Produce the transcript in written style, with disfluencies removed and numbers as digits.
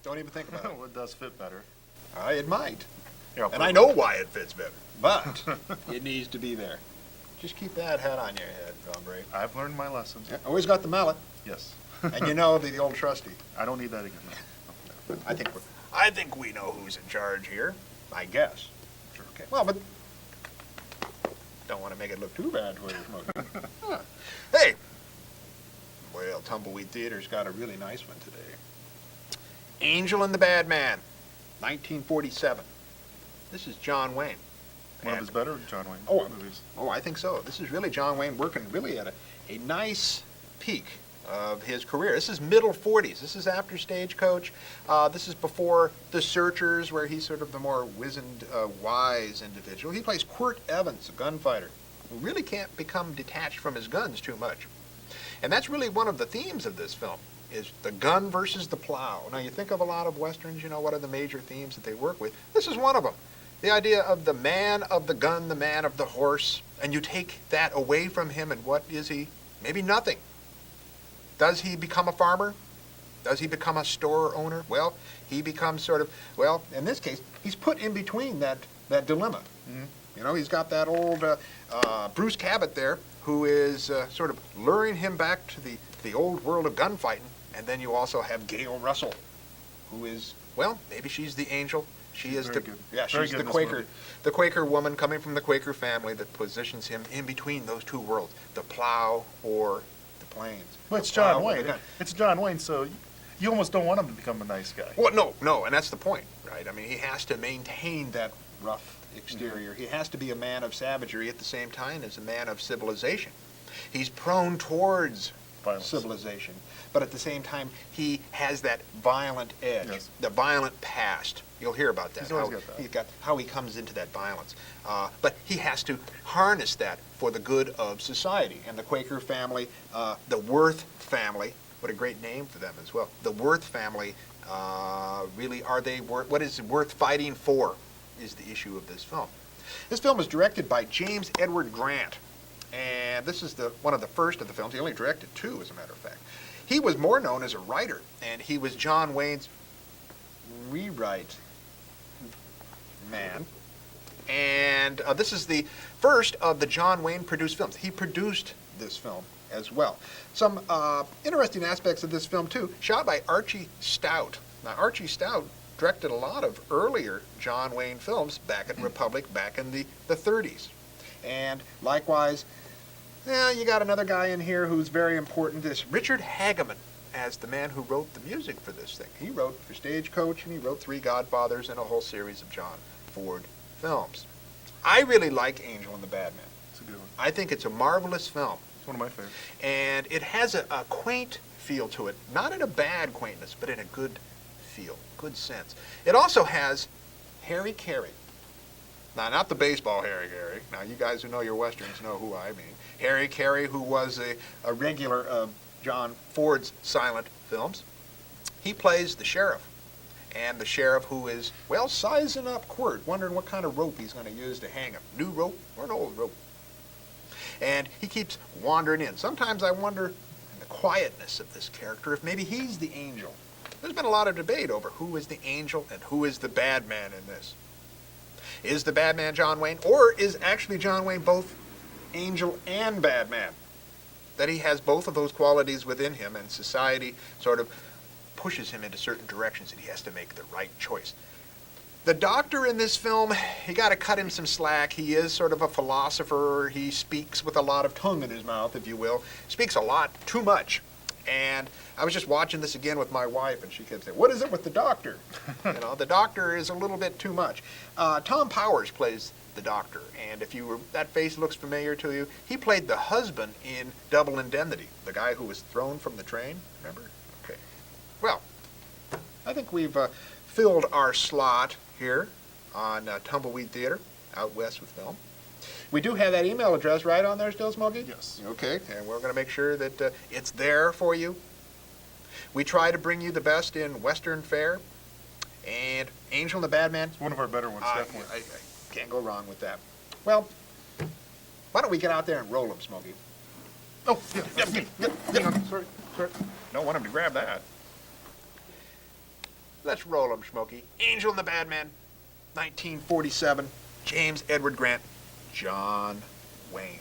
Don't even think about it. Well, it does fit better. It might. Here, And I know why it fits better. But it needs to be there. Just keep that hat on your head, hombre. I've learned my lessons. Yeah, always got the mallet. Yes. And you know the old trusty. I don't need that again. No. I think we know who's in charge here. I guess. Sure. Okay. Well, but don't want to make it look too bad for you, Smokey. Huh. Hey. Well, Tumbleweed Theater's got a really nice one today. Angel and the Badman, 1947. This is John Wayne. One of his better John Wayne movies. Oh, I think so. This is really John Wayne working really at a nice peak of his career. This is middle 40s. This is after Stagecoach. This is before The Searchers, where he's sort of the more wizened, wise individual. He plays Quirt Evans, a gunfighter, who really can't become detached from his guns too much. And that's really one of the themes of this film, is the gun versus the plow. Now, you think of a lot of Westerns, you know, what are the major themes that they work with? This is one of them. The idea of the man of the gun, the man of the horse, and you take that away from him, and what is he? Maybe nothing. Does he become a farmer? Does he become a store owner? Well, he becomes sort of, well, in this case, he's put in between that dilemma. Mm-hmm. You know, he's got that old Bruce Cabot there, who is sort of luring him back to the old world of gunfighting, and then you also have Gail Russell, who is, well, maybe she's the angel. She is good. Yeah, she's the Quaker woman coming from the Quaker family that positions him in between those two worlds, the plow or the plains. Well, it's John Wayne. It's John Wayne, so you almost don't want him to become a nice guy. Well, no, and that's the point, right? I mean, he has to maintain that rough exterior. Mm-hmm. He has to be a man of savagery at the same time as a man of civilization. He's prone towards violence. Civilization, but at the same time, he has that violent edge, yes. The violent past. You'll hear about that. He's always got that. How he comes into that violence. But he has to harness that for the good of society. And the Quaker family, the Worth family, what a great name for them as well. The Worth family, really, are they worth? What is worth fighting for? Is the issue of this film. This film is directed by James Edward Grant. And this is one of the first of the films. He only directed 2, as a matter of fact. He was more known as a writer, and he was John Wayne's rewrite man. And this is the first of the John Wayne produced films. He produced this film as well. Some interesting aspects of this film, too, shot by Archie Stout. Now, Archie Stout directed a lot of earlier John Wayne films back at Republic, back in the 30s. And likewise, you got another guy in here who's very important. This Richard Hageman as the man who wrote the music for this thing. He wrote for Stagecoach, and he wrote 3 Godfathers and a whole series of John Ford films. I really like Angel and the Badman. It's a good one. I think it's a marvelous film. It's one of my favorites. And it has a quaint feel to it. Not in a bad quaintness, but in a good feel, good sense. It also has Harry Carey. Now, not the baseball Harry Carey. Now, you guys who know your Westerns know who I mean. Harry Carey, who was a regular of John Ford's silent films. He plays the sheriff. And the sheriff who is, well, sizing up Quirt, wondering what kind of rope he's going to use to hang him. New rope or an old rope? And he keeps wandering in. Sometimes I wonder, in the quietness of this character, if maybe he's the angel. There's been a lot of debate over who is the angel and who is the bad man in this. Is the bad man John Wayne, or is actually John Wayne both angel and bad man? That he has both of those qualities within him, and society sort of pushes him into certain directions, and he has to make the right choice. The doctor in this film, you got to cut him some slack. He is sort of a philosopher. He speaks with a lot of tongue in his mouth, if you will. Speaks a lot, too much. And I was just watching this again with my wife, and she kept saying, "What is it with the doctor?" You know, the doctor is a little bit too much. Tom Powers plays the doctor, and if that face looks familiar to you, he played the husband in Double Indemnity, the guy who was thrown from the train. Remember? Okay. Well, I think we've filled our slot here on Tumbleweed Theatre, out west with film. We do have that email address right on there still, Smokey? Yes. Okay, and we're going to make sure that it's there for you. We try to bring you the best in Western fare, and Angel and the Badman. It's one of our better ones, definitely. I can't go wrong with that. Well, why don't we get out there and roll them, Smokey? Oh, yeah. Hang on. Sorry. Don't want him to grab that. Let's roll 'em, Smokey. Angel and the Badman, 1947. James Edward Grant, John Wayne.